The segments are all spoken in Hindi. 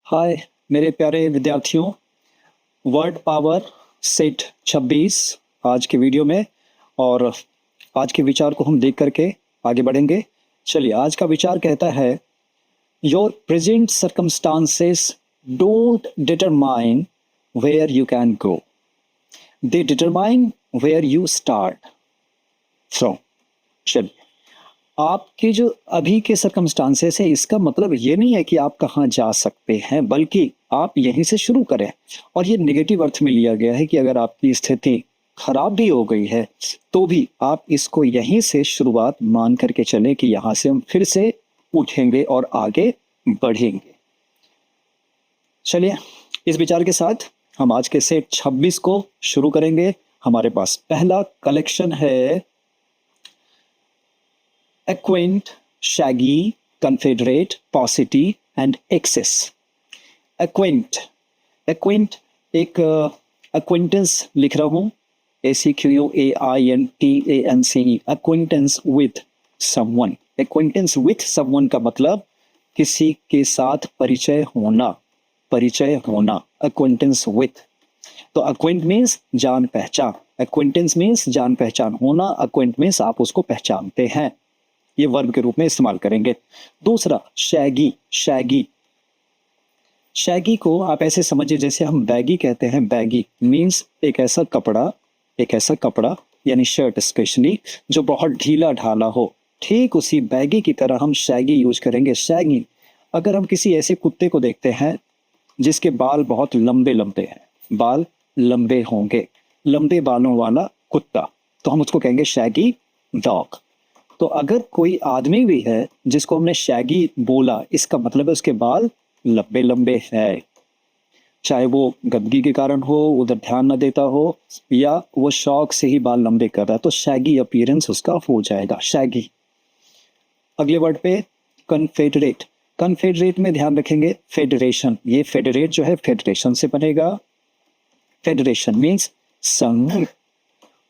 हाय मेरे प्यारे विद्यार्थियों, वर्ड पावर सेट 26 आज के वीडियो में। और आज के विचार को हम देख करके आगे बढ़ेंगे। चलिए, आज का विचार कहता है, your present circumstances don't determine where you can go, they determine where you start from. चलिए, आपके जो अभी के सर्कमस्टांसेस है, इसका मतलब ये नहीं है कि आप कहाँ जा सकते हैं, बल्कि आप यहीं से शुरू करें। और ये नेगेटिव अर्थ में लिया गया है कि अगर आपकी स्थिति खराब भी हो गई है तो भी आप इसको यहीं से शुरुआत मान करके चलें कि यहाँ से हम फिर से उठेंगे और आगे बढ़ेंगे। चलिए, इस विचार के साथ हम आज के सेट 26 को शुरू करेंगे। हमारे पास पहला कलेक्शन है acquaint, shaggy, confederate, paucity and excess। acquaint, acquaint एक acquaintance लिख रहा हूँ, ACQUAINTANCE, acquaintance with someone। acquaintance with someone का मतलब किसी के साथ परिचय होना, परिचय होना, acquaintance with। तो acquaint means जान पहचान, acquaintance means जान पहचान होना, acquaint means आप उसको पहचानते हैं, ये वर्ब के रूप में इस्तेमाल करेंगे। दूसरा शैगी, शैगी, शैगी को आप ऐसे समझिए जैसे हम बैगी कहते हैं। बैगी मीन्स एक ऐसा कपड़ा, एक ऐसा कपड़ा यानी शर्ट स्पेशली जो बहुत ढीला ढाला हो। ठीक उसी बैगी की तरह हम शैगी यूज करेंगे। शैगी, अगर हम किसी ऐसे कुत्ते को देखते हैं जिसके बाल बहुत लंबे लंबे हैं, बाल लंबे होंगे, लंबे बालों वाला कुत्ता, तो हम उसको कहेंगे शैगी डॉग। तो अगर कोई आदमी भी है जिसको हमने शैगी बोला, इसका मतलब है उसके बाल लंबे लंबे हैं, चाहे वो गंदगी के कारण हो, उधर ध्यान न देता हो, या वो शौक से ही बाल लंबे कर रहा है, तो शैगी अपीयरेंस उसका हो जाएगा, शैगी। अगले वर्ड पे कन्फेडरेट। कन्फेडरेट में ध्यान रखेंगे फेडरेशन, ये फेडरेट जो है फेडरेशन से बनेगा। फेडरेशन मीन्स संघ।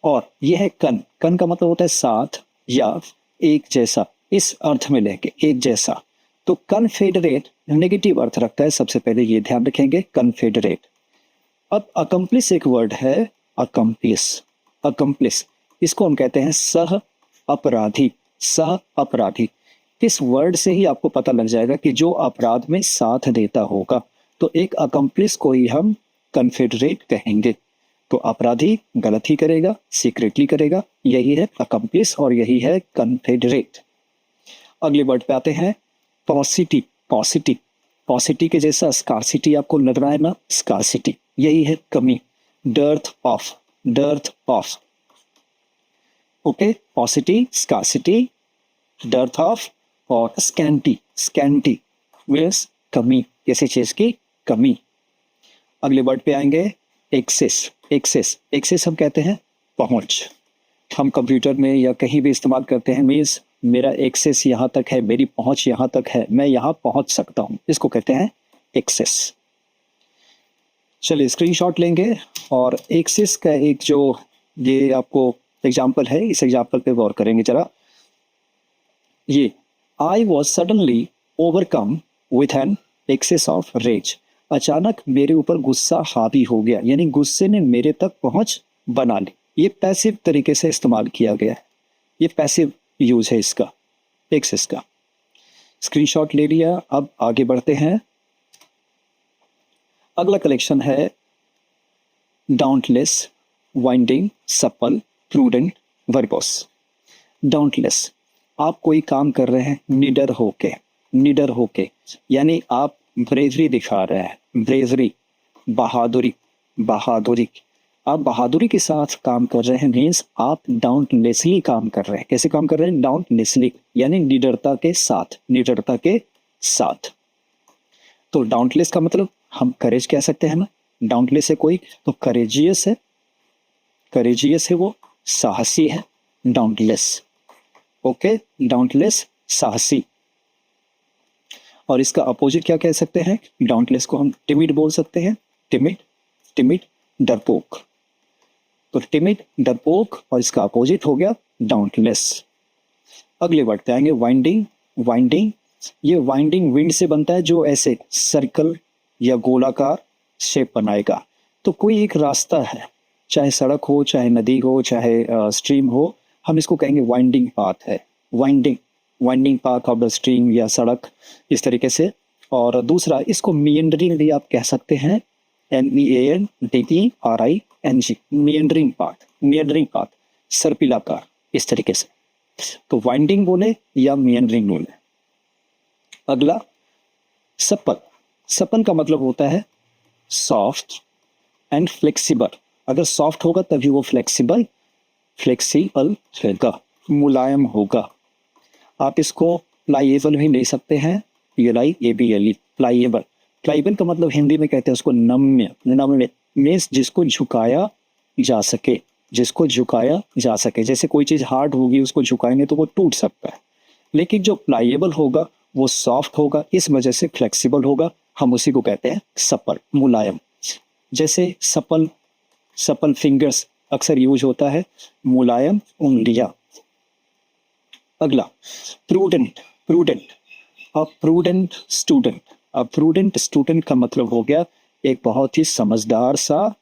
और यह है कन, कन का मतलब होता है साथ या एक जैसा, इस अर्थ में लेके एक जैसा। तो कन्फेडरेट नेगेटिव अर्थ रखता है, सबसे पहले ये ध्यान रखेंगे, कन्फेडरेट। अब अकम्प्लिस एक वर्ड है, अकम्प्लिस, अकम्प्लिस इसको हम कहते हैं सह अपराधी, सह अपराधी। इस वर्ड से ही आपको पता लग जाएगा कि जो अपराध में साथ देता होगा, तो एक अकम्प्लिस को ही हम कन्फेडरेट कहेंगे। तो अपराधी गलत ही करेगा, सीक्रेटली करेगा, यही है अकम्प्लिस और यही है कन्फेडरेट। अगले वर्ड पे आते हैं पॉसिटी, पॉसिटी, पॉसिटी के जैसा स्कार्सिटी आपको लग रहा है ना, स्कार्सिटी, यही है कमी, dearth of, dearth of. Okay, पॉसिटी, scarcity, dearth of और स्कैंटी, स्कैंटी मींस कमी, किसी चीज की कमी। अगले वर्ड पे आएंगे एक्सेस, एक्सेस, एक्सेस हम कहते हैं पहुंच। हम कंप्यूटर में या कहीं भी इस्तेमाल करते हैं, मीन्स मेरा एक्सेस यहाँ तक है, मेरी पहुंच यहाँ तक है, मैं यहाँ पहुंच सकता हूँ, इसको कहते हैं एक्सेस। चलिए स्क्रीनशॉट लेंगे और एक्सेस का एक जो ये आपको एग्जाम्पल है, इस एग्जाम्पल पे गौर करेंगे जरा। ये I was suddenly overcome with an excess of rage, अचानक मेरे ऊपर गुस्सा हावी हो गया, यानी गुस्से ने मेरे तक पहुंच बना ली। ये पैसिव तरीके से इस्तेमाल किया गया है, ये पैसिव यूज है इसका, एक्सेस का। स्क्रीनशॉट ले लिया, अब आगे बढ़ते हैं। अगला कलेक्शन है डाउंटलेस, वाइंडिंग, सपल, प्रूडेंट, वर्बोस। डाउंटलेस, आप कोई काम कर रहे हैं निडर होके, निडर होके यानी आप ब्रेवरी दिखा रहे हैं, ब्रेवरी, बहादुरी, बहादुरी, आप बहादुरी के साथ काम कर रहे हैं, मीन्स आप डाउंटलेसली काम कर रहे हैं। कैसे काम कर रहे हैं? डाउंटलेसली यानी निडरता के साथ, निडरता के साथ। तो डाउंटलेस का मतलब हम करेज कह सकते हैं ना, डाउंटलेस है कोई तो करेजियस है, करेजियस है वो, साहसी है, डाउंटलेस। ओके, डाउंटलेस साहसी। और इसका अपोजिट क्या कह सकते हैं? डाउंटलेस को हम टिमिड बोल सकते हैं, टिमिड, टिमिड, डरपोक। तो टिमिड, डरपोक और इसका अपोजिट हो गया डाउंटलेस। अगले वर्ड पे आएंगे वाइंडिंग, वाइंडिंग, ये वाइंडिंग विंड से बनता है, जो ऐसे सर्कल या गोलाकार शेप बनाएगा। तो कोई एक रास्ता है, चाहे सड़क हो, चाहे नदी हो, चाहे स्ट्रीम हो, हम इसको कहेंगे वाइंडिंग पाथ है। Winding winding path of the stream या सड़क, इस तरीके से। और दूसरा, इसको मिएंडरिंग भी आप कह सकते हैं, MEANDERING, मिएंडरिंग पाथ, मिएंडरिंग पाथ, सर्पिलाकार, इस तरीके से। तो वाइंडिंग बोले या मिएंडरिंग बोले। अगला सपन। सपन का मतलब होता है सॉफ्ट एंड फ्लेक्सिबल। अगर सॉफ्ट होगा तभी वो फ्लेक्सिबल होगा, मुलायम होगा। आप इसको प्लाइएबल भी ले सकते हैं, PLIABLE, प्लाइएबल। प्लाइएबल का मतलब हिंदी में कहते हैं उसको नम्य। नम्य मीन्स जिसको झुकाया जा सके, जिसको झुकाया जा सके। जैसे कोई चीज़ हार्ड होगी, उसको झुकाएंगे तो वो टूट सकता है, लेकिन जो प्लाइएबल होगा वो सॉफ्ट होगा, इस वजह से फ्लेक्सिबल होगा। हम उसी को कहते हैं सपल, मुलायम। जैसे सपल, सपल फिंगर्स अक्सर यूज होता है, मुलायम उंगलियां। अगला प्रूडेंट। प्रूडेंट, अ प्रूडेंट स्टूडेंट। अ प्रूडेंट स्टूडेंट का मतलब हो गया एक बहुत ही समझदार सा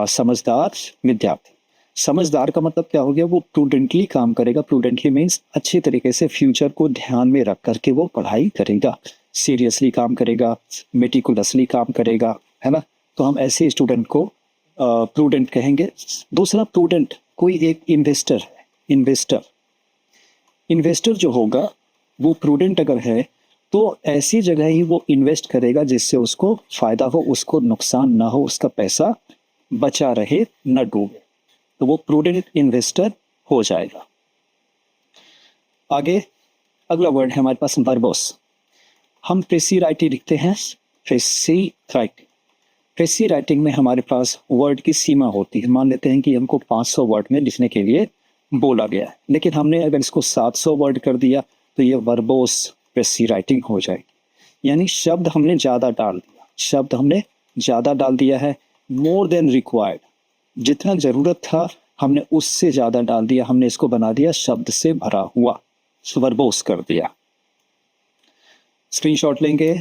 समझदार विद्यार्थी। समझदार का मतलब क्या हो गया, वो प्रूडेंटली काम करेगा। प्रूडेंटली मीन्स अच्छे तरीके से फ्यूचर को ध्यान में रख करके वो पढ़ाई करेगा, सीरियसली काम करेगा, मेटिकुलसली काम करेगा, है ना। तो हम ऐसे स्टूडेंट को प्रूडेंट कहेंगे। दूसरा, प्रूडेंट कोई एक इन्वेस्टर है। इन्वेस्टर, इन्वेस्टर जो होगा वो प्रूडेंट अगर है तो ऐसी जगह ही वो इन्वेस्ट करेगा जिससे उसको फायदा हो, उसको नुकसान ना हो, उसका पैसा बचा रहे, न डूबे। तो वो प्रूडेंट इन्वेस्टर हो जाएगा। आगे अगला वर्ड है हमारे पास वर्बोस। हम प्रेसी राइटिंग लिखते हैं, प्रेसी राइटिंग। प्रेसी राइटिंग में हमारे पास वर्ड की सीमा होती है। मान लेते हैं कि हमको 500 वर्ड में लिखने के लिए बोला गया है, लेकिन हमने अगर इसको 700 वर्ड कर दिया तो ये वर्बोस प्रेसी राइटिंग हो जाएगी। यानी शब्द हमने ज़्यादा डाल दिया, शब्द हमने ज़्यादा डाल दिया है, मोर देन रिक्वायर्ड। जितना ज़रूरत था हमने उससे ज़्यादा डाल दिया, हमने इसको बना दिया शब्द से भरा हुआ, वर्बोस कर दिया। स्क्रीनशॉट लेंगे।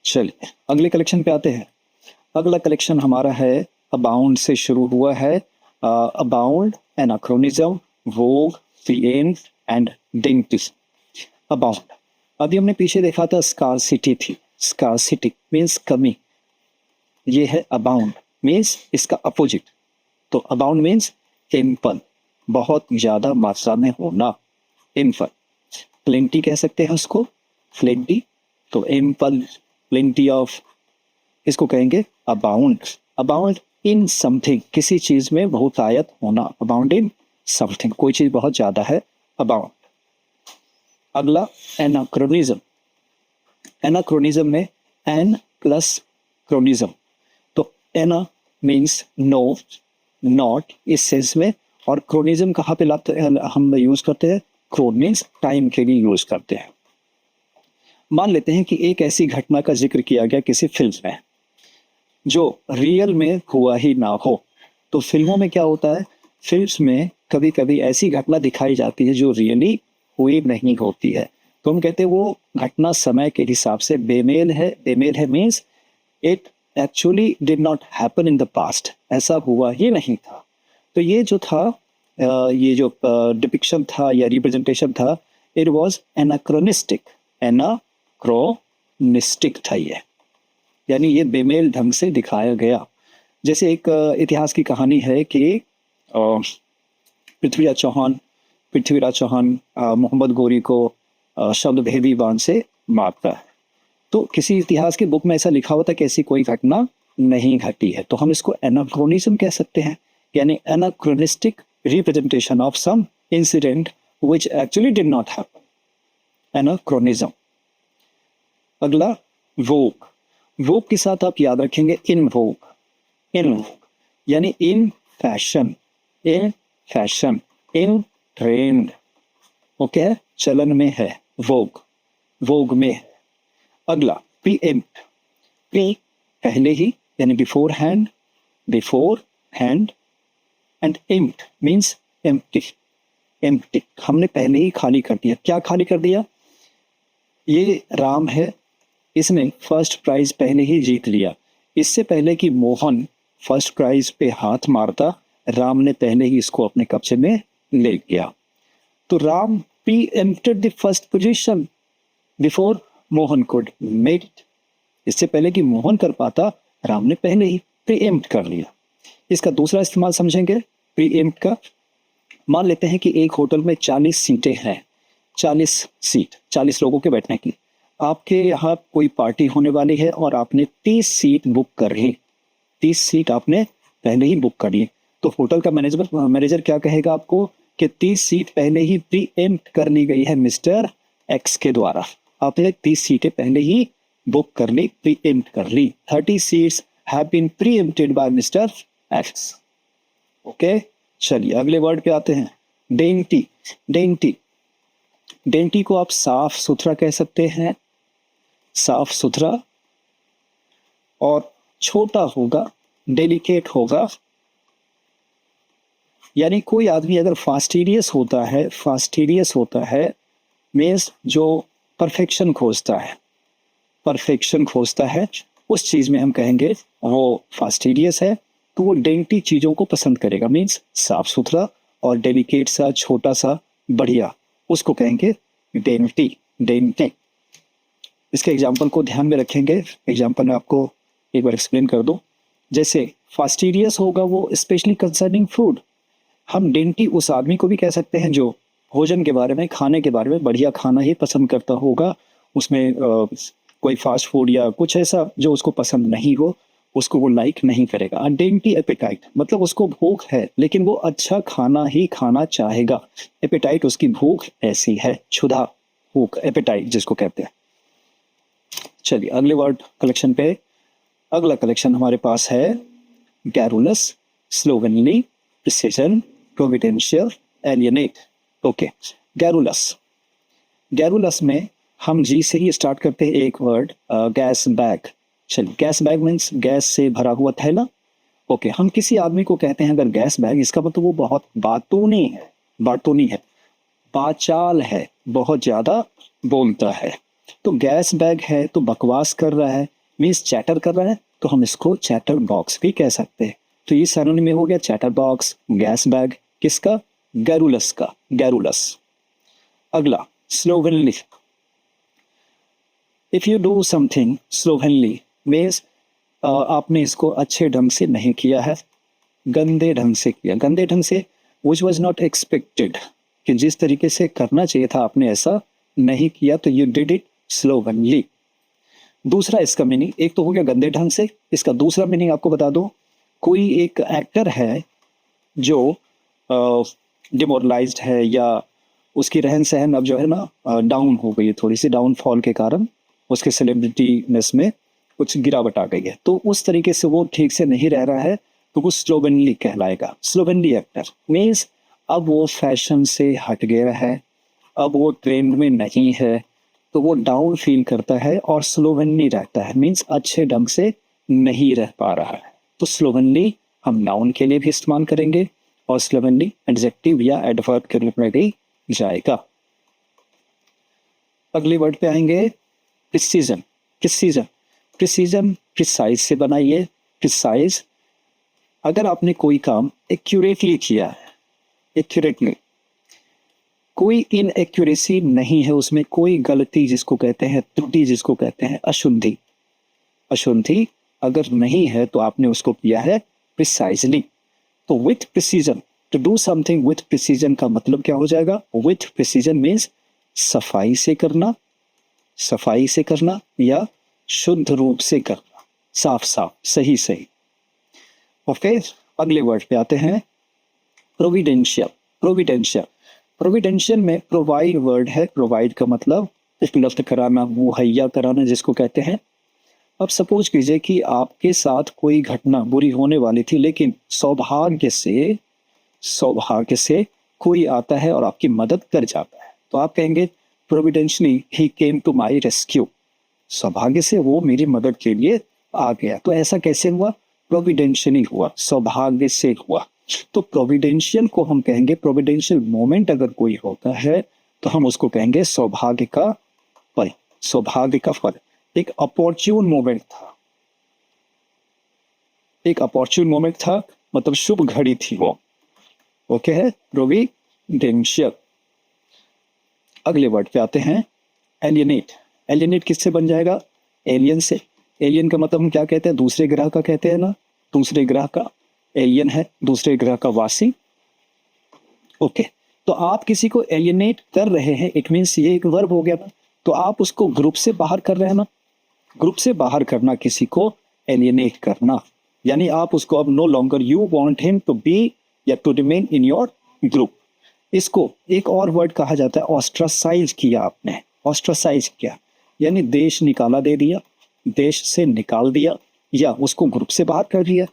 चलिए अगले कलेक्शन पे आते हैं। अगला कलेक्शन हमारा है अबाउंड से शुरू हुआ है। Abound, anachronism, vogue, feign and dentist. Abound, अभी हमने पीछे देखा था स्कार्सिटी थी। स्कार्सिटी मीन्स कमी, ये है अबाउंड मीन्स इसका अपोजिट। तो अबाउंड मीन्स एम्पल, बहुत ज्यादा मात्रा में होना, एम्पल। प्लेंटी कह सकते हैं उसको, प्लेंटी। तो एम्पल, प्लेंटी ऑफ, इसको कहेंगे अबाउंड। अबाउंड इन समथिंग, किसी चीज में बहुतायत होना, अबाउंड इन समथिंग, कोई चीज बहुत ज्यादा है, अबाउंड। अगला एनाक्रोनिज्म। एनाक्रोनिज्म में एन प्लस क्रोनिज्म। तो एना मीन्स नो, नॉट, इस सेंस में। और क्रोनिज्म कहाँ पे लाते हैं, हम यूज करते हैं, क्रोन मीन्स टाइम के लिए यूज करते हैं। मान लेते हैं कि एक ऐसी घटना का जिक्र किया गया किसी फिल्म में जो रियल में हुआ ही ना हो। तो फिल्मों में क्या होता है, फिल्म्स में कभी कभी ऐसी घटना दिखाई जाती है जो रियली हुई नहीं होती है। तो हम कहते हैं वो घटना समय के हिसाब से बेमेल है। बेमेल है means it actually did not happen in the past, ऐसा हुआ ही नहीं था। तो ये जो था, ये जो डिपिक्शन था या रिप्रेजेंटेशन था, इट वॉज एनाक्रोनिस्टिक। एनाक्रोनिस्टिक था ये, यानी ये बेमेल ढंग से दिखाया गया। जैसे एक इतिहास की कहानी है कि पृथ्वीराज चौहान मोहम्मद गोरी को शब्द भेदी बाण से मारता है। तो किसी इतिहास की बुक में ऐसा लिखा होता है कि ऐसी कोई घटना नहीं घटी है, तो हम इसको एनाक्रोनिज्म कह सकते हैं, यानी anachronistic representation of some incident which actually did not happen, anachronism. अगला वोग। वोग के साथ आप याद रखेंगे इन वोग। इन वोग यानी in fashion, in fashion, in trend, okay, चलन में है, वोग, वोग में है। अगला प्रीएम्प्ट। प्री पहले ही, यानी beforehand, beforehand. And empt means empty, empty, हमने पहले ही खाली कर दिया। क्या खाली कर दिया, ये राम है, इसने फर्स्ट प्राइज पहले ही जीत लिया। इससे पहले कि मोहन फर्स्ट प्राइज पे हाथ मारता, राम ने पहले ही इसको अपने कब्जे में ले लिया। तो Ram preempted the first position before Mohan could made it. इससे पहले कि मोहन कर पाता, राम ने पहले ही प्रीएम्प्ट कर लिया। इसका दूसरा इस्तेमाल समझेंगे प्रीएम्प्ट का। मान लेते हैं कि एक होटल में 40 सीटें हैं, 40 सीट, 40 लोगों के बैठने की। आपके यहाँ कोई पार्टी होने वाली है और आपने 30 सीट बुक कर ली, 30 सीट आपने पहले ही बुक कर ली। तो होटल का मैनेजर क्या कहेगा आपको कि 30 सीट पहले ही प्रीएम्प्ट कर ली गई है मिस्टर एक्स के द्वारा। आपने 30 सीटें पहले ही बुक कर ली, प्रीएम्प्ट कर ली। 30 seats have been preempted by mister X. Okay, चलिए अगले वर्ड पे आते हैं। डेंटी। डेंटी, डेंटी को आप साफ सुथरा कह सकते हैं, साफ सुथरा। और छोटा होगा, डेलिकेट होगा। यानी कोई आदमी अगर फास्टिडियस होता है, फास्टिडियस होता है मीन्स जो परफेक्शन खोजता है, परफेक्शन खोजता है, उस चीज में हम कहेंगे वो फास्टिडियस है। तो वो डेंटी चीजों को पसंद करेगा, मीन्स साफ सुथरा और डेलिकेट सा, छोटा सा, बढ़िया, उसको कहेंगे डेंटी। डेंटी। इसके एग्जाम्पल को ध्यान में रखेंगे। एग्जाम्पल में आपको एक बार एक्सप्लेन कर दूं। जैसे फास्टिडियस होगा वो स्पेशली कंसर्निंग फूड। हम डेंटी उस आदमी को भी कह सकते हैं जो भोजन के बारे में, खाने के बारे में बढ़िया खाना ही पसंद करता होगा। उसमें कोई फास्ट फूड या कुछ ऐसा जो उसको पसंद नहीं हो, उसको वो लाइक नहीं करेगा। डेंटी एपेटाइट मतलब उसको भूख है लेकिन वो अच्छा खाना ही खाना चाहेगा। एपेटाइट उसकी भूख ऐसी है, क्षुधा, भूख, एपेटाइट जिसको कहते हैं। चलिए अगले वर्ड कलेक्शन पे। अगला कलेक्शन हमारे पास है garrulous, slovenly, precision, providential, alienate. Okay, garrulous. Garrulous में हम जी से ही स्टार्ट करते हैं एक वर्ड, गैस बैग। चलिए, गैस बैग मीन्स गैस से भरा हुआ थैला। ओके, हम किसी आदमी को कहते हैं अगर गैस बैग, इसका मतलब वो बहुत बातूनी है, बातूनी है, बाचाल है, बहुत ज्यादा बोलता है। तो गैस बैग है तो बकवास कर रहा है, मीन्स चैटर कर रहा है, तो हम इसको चैटर बॉक्स भी कह सकते हैं। तो ये सिनोनिम में हो गया चैटर बॉक्स, गैस बैग। किसका? गैरुलस का, गैरुलस। अगला slovenly. If you do something slovenly means आपने इसको अच्छे ढंग से नहीं किया है, गंदे ढंग से किया। गंदे ढंग से विच वॉज नॉट एक्सपेक्टेड, कि जिस तरीके से करना चाहिए था आपने ऐसा नहीं किया, तो यू डिड इट स्लोवेनली। दूसरा इसका मीनिंग, एक तो हो गया गंदे ढंग से, इसका दूसरा मीनिंग आपको बता दो। कोई एक एक्टर है जो डिमोरलाइज्ड है या उसकी रहन सहन अब जो है ना डाउन हो गई है, थोड़ी सी डाउनफॉल के कारण उसके सेलिब्रिटीनेस में कुछ गिरावट आ गई है, तो उस तरीके से वो ठीक से नहीं रह रहा है, तो वो स्लोवेनली कहलाएगा। स्लोवेनली एक्टर मीन्स अब वो फैशन से हट गया है, अब वो ट्रेंड में नहीं है, तो वो डाउन फील करता है और स्लोवेनली रहता है, मीन्स अच्छे ढंग से नहीं रह पा रहा है। तो स्लोवेनली हम नाउन के लिए भी इस्तेमाल करेंगे और स्लोवेनली एडजेक्टिव या एडवर्ब के रूप में भी जाएगा। अगले वर्ड पे आएंगे प्रिसीजन। प्रिसीजन, प्रिसीजन प्रिसाइज से बनाइए, प्रिसाइज। अगर आपने कोई काम एक्यूरेटली किया है, एक्यूरेटली, कोई इनएक्यूरेसी नहीं है उसमें, कोई गलती जिसको कहते हैं, त्रुटि जिसको कहते हैं, अशुद्धि, अशुद्धि अगर नहीं है तो आपने उसको किया है प्रिसाइजली। तो with precision, to do something with precision का मतलब क्या हो जाएगा? विथ प्रिसीजन मीन्स सफाई से करना, सफाई से करना या शुद्ध रूप से करना, साफ साफ, सही सही। ओके, अगले वर्ड पे आते हैं प्रोविडेंशियल। प्रोविडेंशियल, प्रोविडेंशियल में प्रोवाइड वर्ड है। प्रोवाइड का मतलब उपलब्ध कराना, मुहैया कराना जिसको कहते हैं। अब सपोज कीजिए कि आपके साथ कोई घटना बुरी होने वाली थी, लेकिन सौभाग्य से, सौभाग्य से कोई आता है और आपकी मदद कर जाता है, तो आप कहेंगे प्रोविडेंशियली ही केम टू माई रेस्क्यू। सौभाग्य से वो मेरी मदद के लिए आ गया। तो ऐसा कैसे हुआ? प्रोविडेंशियली हुआ, सौभाग्य से हुआ। तो प्रोविडेंशियल को हम कहेंगे, प्रोविडेंशियल मोमेंट अगर कोई होता है तो हम उसको कहेंगे सौभाग्य का पल, सौभाग्य का फल, एक अपॉर्चून मोमेंट था, एक अपॉर्चून मोमेंट था मतलब शुभ घड़ी थी वो। ओके है, प्रोविडेंशियल। अगले वर्ड पे आते हैं, एलियनेट। एलियनेट किससे बन जाएगा? एलियन से। एलियन का मतलब हम क्या कहते हैं? दूसरे ग्रह का कहते हैं ना, दूसरे ग्रह का। एलियन है दूसरे ग्रह का वासी। ओके, तो आप किसी को एलियनेट कर रहे हैं, इट मीन्स ये एक वर्ब हो गया ना, तो आप उसको ग्रुप से बाहर कर रहे हैं ना। ग्रुप से बाहर करना, किसी को एलियनेट करना, यानी आप उसको अब no longer you want him to be या to remain in your group. इसको एक और वर्ड कहा जाता है, ऑस्ट्रासाइज किया आपने, ऑस्ट्रासाइज किया यानी देश निकाला दे दिया, देश से निकाल दिया या उसको ग्रुप से बाहर कर दिया,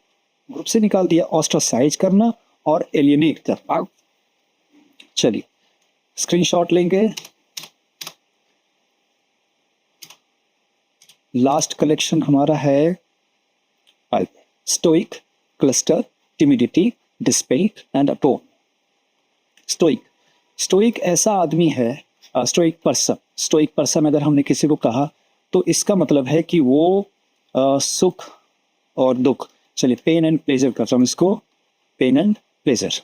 ग्रुप से निकाल दिया। ऑस्ट्रासाइज करना और एलियनेट करना। चलिए स्क्रीनशॉट लेंगे। लास्ट कलेक्शन हमारा है stoic, cluster, timidity, dispel and अटोन। Stoic, stoic ऐसा आदमी है, स्टोइक पर्सन, स्टोइक पर्सन अगर हमने किसी को कहा तो इसका मतलब है कि वो सुख और दुख, चलिए पेन एंड प्लेजर करता हूँ इसको, पेन एंड प्लेजर,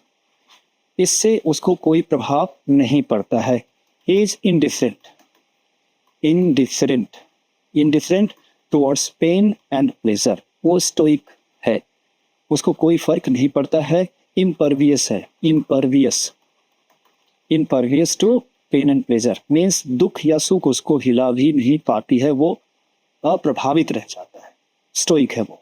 इससे उसको कोई प्रभाव नहीं पड़ता है। He is indifferent, indifferent, indifferent towards pain and pleasure, वो स्टोइक है, उसको कोई फर्क नहीं पड़ता है। इम्परवियस है, impervious, impervious to pain and pleasure means दुख या सुख उसको हिला भी नहीं पाती है, वो अप्रभावित रह जाता है, स्टोइक है वो।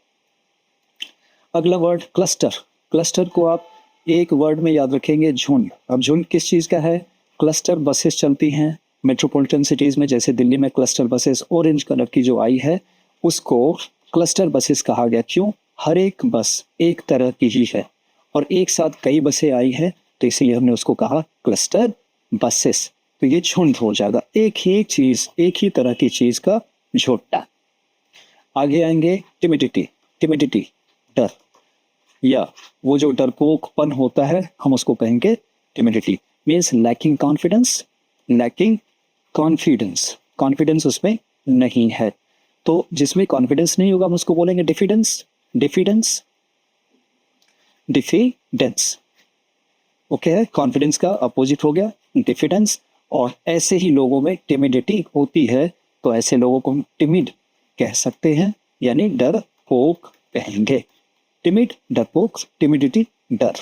अगला वर्ड क्लस्टर। क्लस्टर को आप एक वर्ड में याद रखेंगे, झुंड। अब झुंड किस चीज़ का है? क्लस्टर बसेस चलती हैं मेट्रोपॉलिटन सिटीज़ में, जैसे दिल्ली में क्लस्टर बसेस ऑरेंज कलर की जो आई है उसको क्लस्टर बसेस कहा गया। क्यों? हर एक बस एक तरह की ही है और एक साथ कई बसें आई है तो इसीलिए हमने उसको कहा क्लस्टर बसेस। तो ये झुंड हो जाएगा, एक ही चीज़, एक ही तरह की चीज़ का झोटा। आगे आएंगे टिमिडिटी। टिमिडिटी डर, या वो जो डरपोकपन होता है हम उसको कहेंगे timidity. Means lacking confidence, lacking confidence, confidence उसमें नहीं है। तो जिसमें कॉन्फिडेंस नहीं होगा हम उसको बोलेंगे डिफिडेंस, डिफिडेंस, डिफिडेंस। ओके है, कॉन्फिडेंस का अपोजिट हो गया डिफिडेंस। और ऐसे ही लोगों में टिमिडिटी होती है तो ऐसे लोगों को हम टिमिड कह सकते हैं, यानी डरपोक कहेंगे। टिमिड, डरपोक, टिमिडिटी, डर।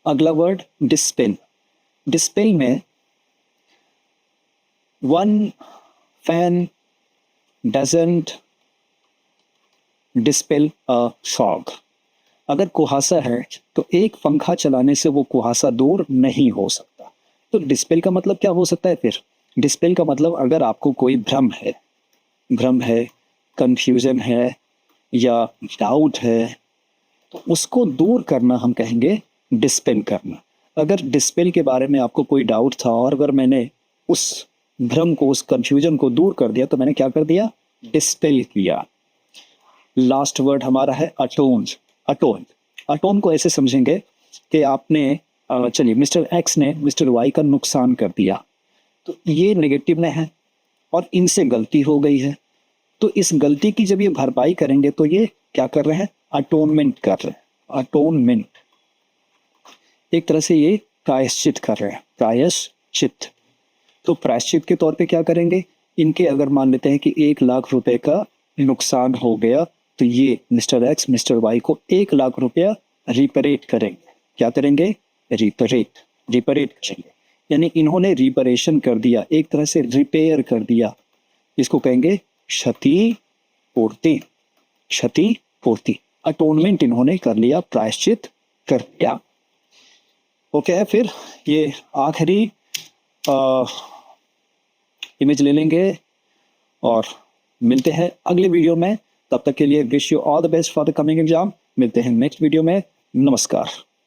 अगला वर्ड डिस्पेल। डिस्पेल में one fan doesn't dispel a fog. अगर कुहासा है तो एक पंखा चलाने से वो कुहासा दूर नहीं हो सकता। तो डिस्पेल का मतलब क्या हो सकता है फिर? डिस्पेल का मतलब अगर आपको कोई भ्रम है, भ्रम है, कंफ्यूजन है या डाउट है तो उसको दूर करना हम कहेंगे डिस्पेल करना। अगर डिस्पेल के बारे में आपको कोई डाउट था और अगर मैंने उस भ्रम को, उस कंफ्यूजन को दूर कर दिया तो मैंने क्या कर दिया? डिस्पेल किया। लास्ट वर्ड हमारा है अटोन। अटोन, अटोन को ऐसे समझेंगे कि आपने चलिए मिस्टर एक्स ने मिस्टर वाई का नुकसान कर दिया, तो ये नेगेटिव में है और इनसे गलती हो गई है, तो इस गलती की जब ये भरपाई करेंगे तो ये क्या कर रहे हैं? अटोनमेंट कर रहे हैं। अटोनमेंट एक तरह से ये प्रायश्चित कर रहे हैं, प्रायश्चित। तो प्रायश्चित के तौर पे क्या करेंगे? इनके अगर मान लेते हैं कि 1,00,000 रुपए का नुकसान हो गया तो ये मिस्टर एक्स मिस्टर वाई को 1,00,000 रुपया रिपरेट करेंगे। क्या करेंगे? रिपरेट, रिपरेट करेंगे, यानी इन्होंने रिपरेशन कर दिया, एक तरह से रिपेयर कर दिया। इसको कहेंगे क्षति पूर्ति, क्षति पूर्ति। अटोनमेंट इन्होंने कर लिया, प्रायश्चित कर लिया। ओके है, फिर ये आखिरी इमेज ले लेंगे और मिलते हैं अगले वीडियो में। तब तक के लिए wish you all the best for the coming exam. मिलते हैं नेक्स्ट वीडियो में। नमस्कार।